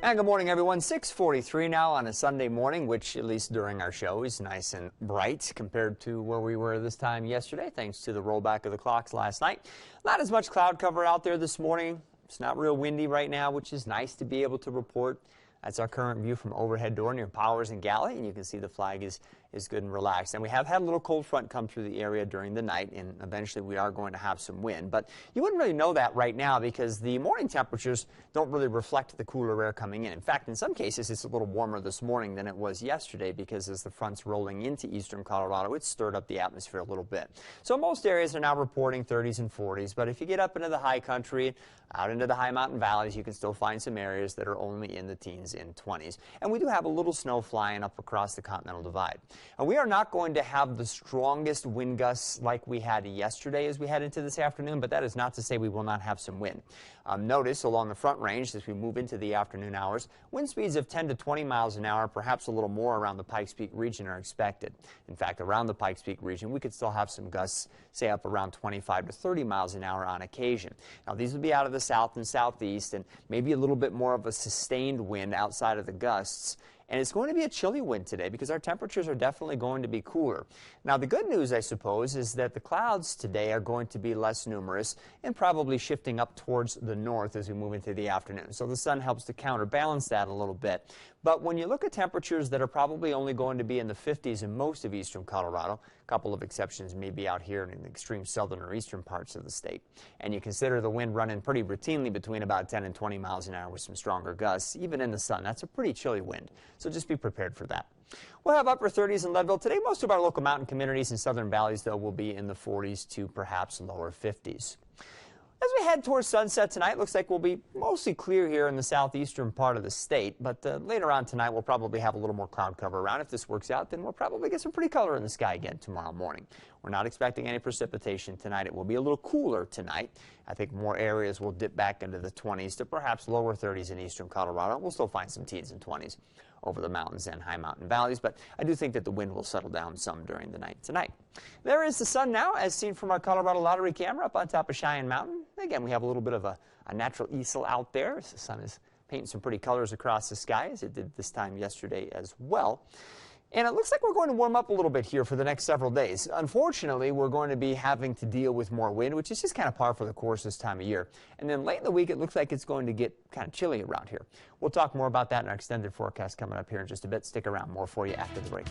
And good morning, everyone. 6:43 now on a Sunday morning, which at least during our show is nice and bright compared to where we were this time yesterday, thanks to the rollback of the clocks last night. Not as much cloud cover out there this morning. It's not real windy right now, which is nice to be able to report. That's our current view from overhead door near Powers and Galley, and you can see the flag is good and relaxed. And we have had a little cold front come through the area during the night, and eventually we are going to have some wind. But you wouldn't really know that right now because the morning temperatures don't really reflect the cooler air coming in. In fact, in some cases, it's a little warmer this morning than it was yesterday because as the front's rolling into eastern Colorado, it's stirred up the atmosphere a little bit. So most areas are now reporting 30s and 40s, but if you get up into the high country, out into the high mountain valleys, you can still find some areas that are only in the teens and 20s. And we do have a little snow flying up across the Continental Divide. And we are not going to have the strongest wind gusts like we had yesterday as we head into this afternoon, but that is not to say we will not have some wind. Notice along the front range as we move into the afternoon hours, wind speeds of 10 to 20 miles an hour, perhaps a little more around the Pikes Peak region are expected. In fact, around the Pikes Peak region, we could still have some gusts, say up around 25 to 30 miles an hour on occasion. Now, these would be out of the south and southeast and maybe a little bit more of a sustained wind outside of the gusts. And it's going to be a chilly wind today because our temperatures are definitely going to be cooler. Now, the good news, I suppose, is that the clouds today are going to be less numerous and probably shifting up towards the north as we move into the afternoon. So the sun helps to counterbalance that a little bit. But when you look at temperatures that are probably only going to be in the 50s in most of eastern Colorado, a couple of exceptions may be out here in the extreme southern or eastern parts of the state, and you consider the wind running pretty routinely between about 10 and 20 miles an hour with some stronger gusts, even in the sun, that's a pretty chilly wind. So just be prepared for that. We'll have upper 30s in Leadville today. Most of our local mountain communities and southern valleys, though, will be in the 40s to perhaps lower 50s. As we head towards sunset tonight, looks like we'll be mostly clear here in the southeastern part of the state, but later on tonight we'll probably have a little more cloud cover around. If this works out, then we'll probably get some pretty color in the sky again tomorrow morning. We're not expecting any precipitation tonight. It will be a little cooler tonight. I think more areas will dip back into the 20s to perhaps lower 30s in eastern Colorado. We'll still find some teens and 20s over the mountains and high mountain valleys, but I do think that the wind will settle down some during the night tonight. There is the sun now, as seen from our Colorado Lottery camera up on top of Cheyenne Mountain. Again, we have a little bit of a natural easel out there. The sun is painting some pretty colors across the sky, as it did this time yesterday as well. And it looks like we're going to warm up a little bit here for the next several days. Unfortunately, we're going to be having to deal with more wind, which is just kind of par for the course this time of year. And then late in the week, it looks like it's going to get kind of chilly around here. We'll talk more about that in our extended forecast coming up here in just a bit. Stick around, more for you after the break.